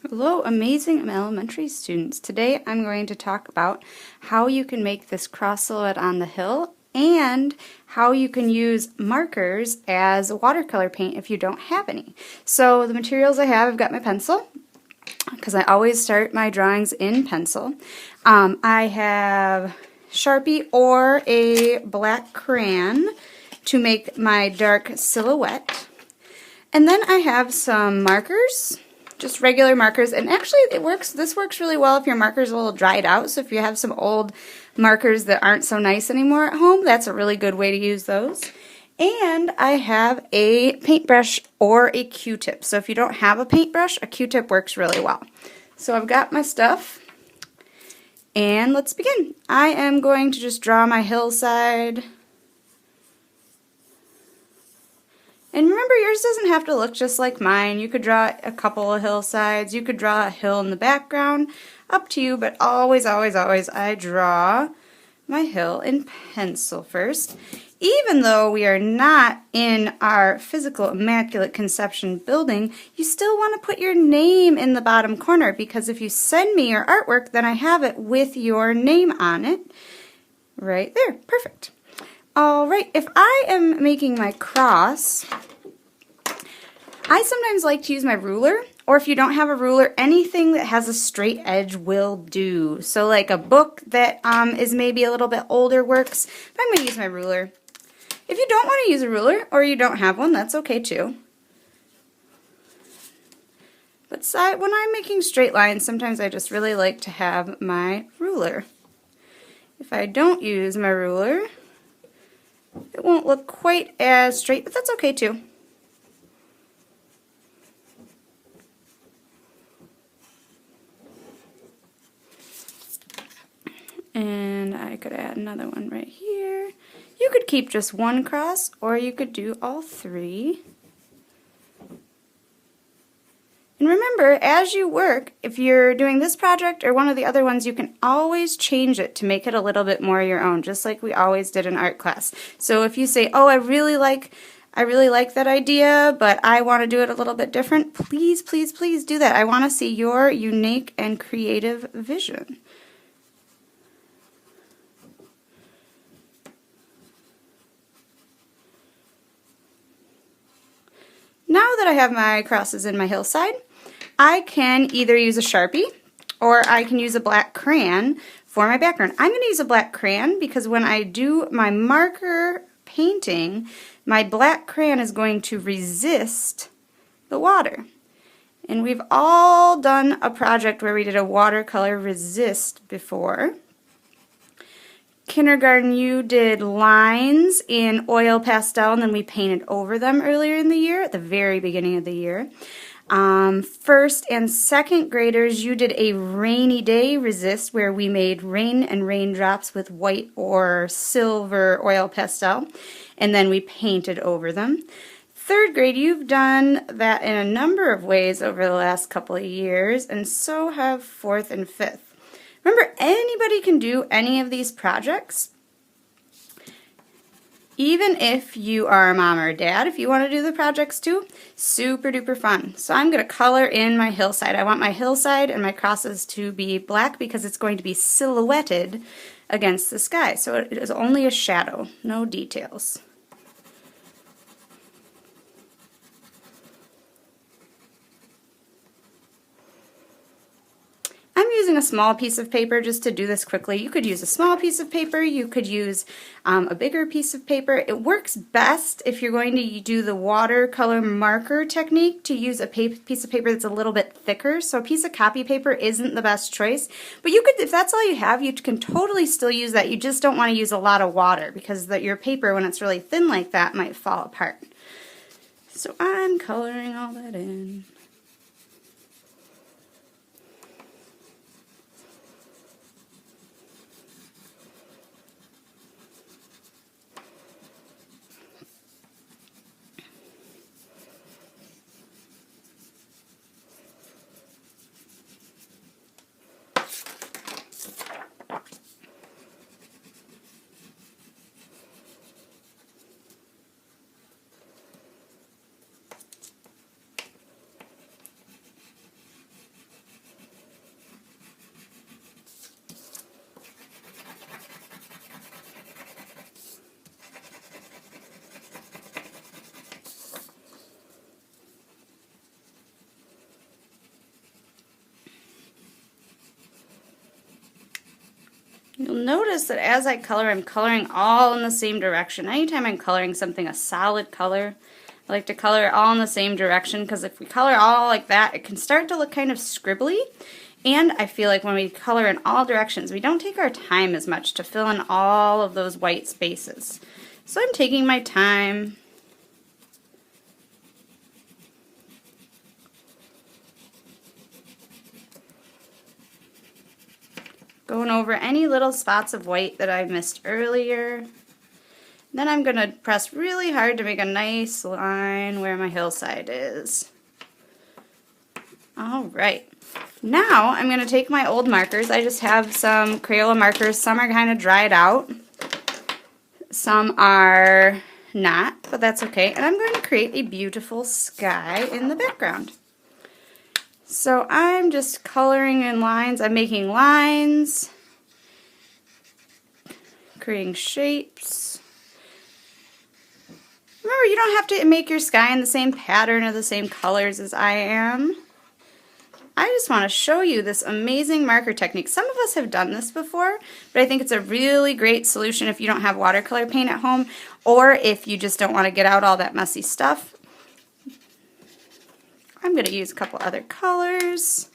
Hello, amazing elementary students. Today I'm going to talk about how you can make this cross silhouette on the hill and how you can use markers as watercolor paint if you don't have any. So the materials I have, I've got my pencil because I always start my drawings in pencil. I have Sharpie or a black crayon to make my dark silhouette. And then I have some markers, just regular markers, and actually this works really well if your marker's a little dried out. So if you have some old markers that aren't so nice anymore at home, that's a really good way to use those. And I have a paintbrush or a Q-tip. So if you don't have a paintbrush, a Q-tip works really well. So I've got my stuff, and let's begin. I am going to just draw my hillside. And remember, yours doesn't have to look just like mine. You could draw a couple of hillsides. You could draw a hill in the background. Up to you, but always, always, always I draw my hill in pencil first. Even though we are not in our physical Immaculate Conception building, you still want to put your name in the bottom corner, because if you send me your artwork, then I have it with your name on it. Right there. Perfect. Alright, if I am making my cross, I sometimes like to use my ruler, or if you don't have a ruler, anything that has a straight edge will do. So like a book that is maybe a little bit older works, but I'm going to use my ruler. If you don't want to use a ruler, or you don't have one, that's okay too. But when I'm making straight lines, sometimes I just really like to have my ruler. If I don't use my ruler, it won't look quite as straight, but that's okay too. And I could add another one right here. You could keep just one cross, or you could do all three. And remember, as you work, if you're doing this project or one of the other ones, you can always change it to make it a little bit more your own, just like we always did in art class. So if you say, oh, I really like that idea, but I want to do it a little bit different, please, please, please do that. I want to see your unique and creative vision. Now that I have my crosses in my hillside, I can either use a Sharpie or I can use a black crayon for my background. I'm going to use a black crayon because when I do my marker painting, my black crayon is going to resist the water. And we've all done a project where we did a watercolor resist before. Kindergarten, you did lines in oil pastel, and then we painted over them earlier in the year, at the very beginning of the year. First and second graders, you did a rainy day resist where we made rain and raindrops with white or silver oil pastel, and then we painted over them. Third grade, you've done that in a number of ways over the last couple of years, and so have fourth and fifth. Remember, anybody can do any of these projects. Even if you are a mom or a dad, if you want to do the projects too, super duper fun. So I'm going to color in my hillside. I want my hillside and my crosses to be black because it's going to be silhouetted against the sky. So it is only a shadow, no details. I'm using a small piece of paper just to do this quickly. You could use a small piece of paper, you could use a bigger piece of paper. It works best if you're going to do the watercolor marker technique to use a piece of paper that's a little bit thicker. So a piece of copy paper isn't the best choice, but you could, if that's all you have, you can totally still use that. You just don't want to use a lot of water because your paper, when it's really thin like that, might fall apart. So I'm coloring all that in. You'll notice that as I color, I'm coloring all in the same direction. Anytime I'm coloring something a solid color, I like to color it all in the same direction, because if we color all like that, it can start to look kind of scribbly. And I feel like when we color in all directions, we don't take our time as much to fill in all of those white spaces. So I'm taking my time. Going over any little spots of white that I missed earlier. Then I'm going to press really hard to make a nice line where my hillside is. Alright, now I'm going to take my old markers. I just have some Crayola markers. Some are kind of dried out. Some are not, but that's okay. And I'm going to create a beautiful sky in the background. So I'm just coloring in lines. I'm making lines, creating shapes. Remember, you don't have to make your sky in the same pattern or the same colors as I am. I just want to show you this amazing marker technique. Some of us have done this before, but I think it's a really great solution if you don't have watercolor paint at home, or if you just don't want to get out all that messy stuff. I'm going to use a couple other colors.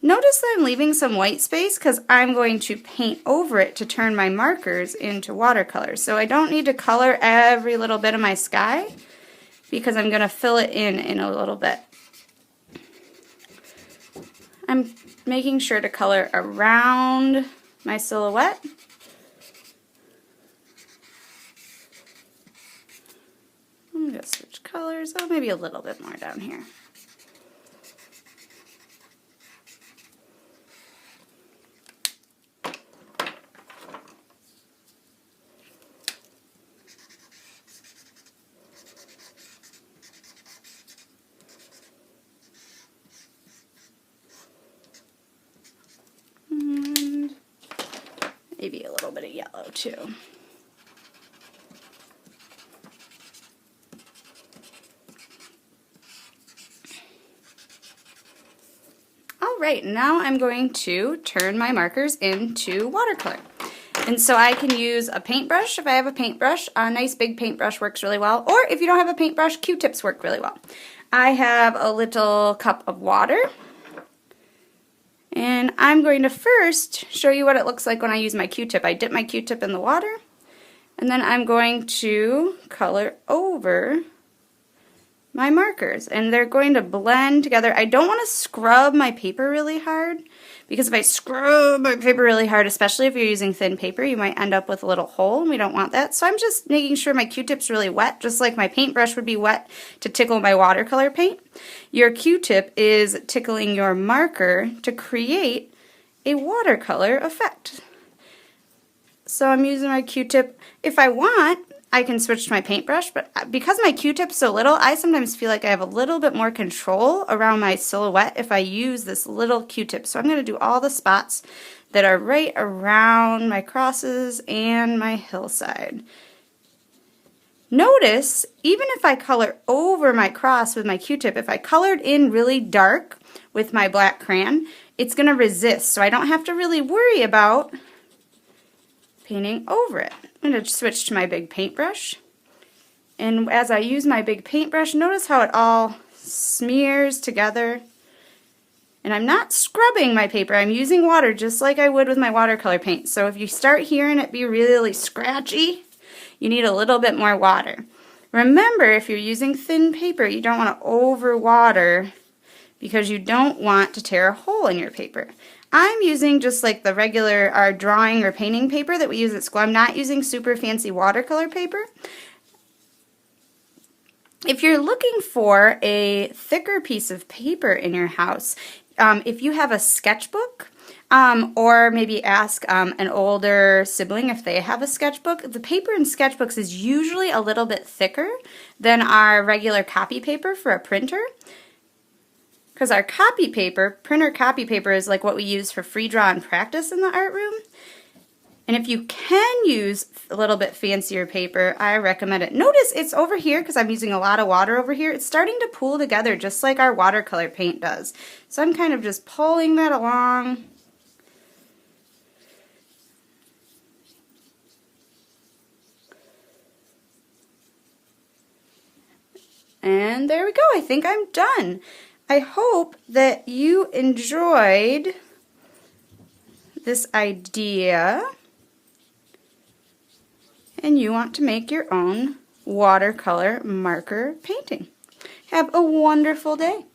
Notice that I'm leaving some white space because I'm going to paint over it to turn my markers into watercolors. So I don't need to color every little bit of my sky because I'm going to fill it in a little bit. I'm making sure to color around my silhouette. I'm going to switch colors. Oh, maybe a little bit more down here. And maybe a little bit of yellow too. Alright, now I'm going to turn my markers into watercolor. And so I can use a paintbrush if I have a paintbrush. A nice big paintbrush works really well. Or if you don't have a paintbrush, Q-tips work really well. I have a little cup of water. And I'm going to first show you what it looks like when I use my Q-tip. I dip my Q-tip in the water, and then I'm going to color over my markers, and they're going to blend together. I don't want to scrub my paper really hard, because if I scrub my paper really hard, especially if you're using thin paper, you might end up with a little hole, and we don't want that. So I'm just making sure my Q-tip's really wet, just like my paintbrush would be wet to tickle my watercolor paint. Your Q-tip is tickling your marker to create a watercolor effect. So I'm using my Q-tip. If I want, I can switch to my paintbrush, but because my Q-tip's so little, I sometimes feel like I have a little bit more control around my silhouette if I use this little Q-tip. So I'm going to do all the spots that are right around my crosses and my hillside. Notice, even if I color over my cross with my Q-tip, if I colored in really dark with my black crayon, it's going to resist, so I don't have to really worry about painting over it. I'm going to switch to my big paintbrush, and as I use my big paintbrush, notice how it all smears together. And I'm not scrubbing my paper, I'm using water just like I would with my watercolor paint. So if you start hearing it be really scratchy, you need a little bit more water. Remember, if you're using thin paper, you don't want to overwater because you don't want to tear a hole in your paper. I'm using just like the regular our drawing or painting paper that we use at school. I'm not using super fancy watercolor paper. If you're looking for a thicker piece of paper in your house, if you have a sketchbook, or maybe ask an older sibling if they have a sketchbook, the paper in sketchbooks is usually a little bit thicker than our regular copy paper for a printer. Because our copy paper, printer copy paper, is like what we use for free draw and practice in the art room. And if you can use a little bit fancier paper, I recommend it. Notice it's over here, because I'm using a lot of water over here, it's starting to pool together just like our watercolor paint does. So I'm kind of just pulling that along. And there we go. I think I'm done. I hope that you enjoyed this idea and you want to make your own watercolor marker painting. Have a wonderful day.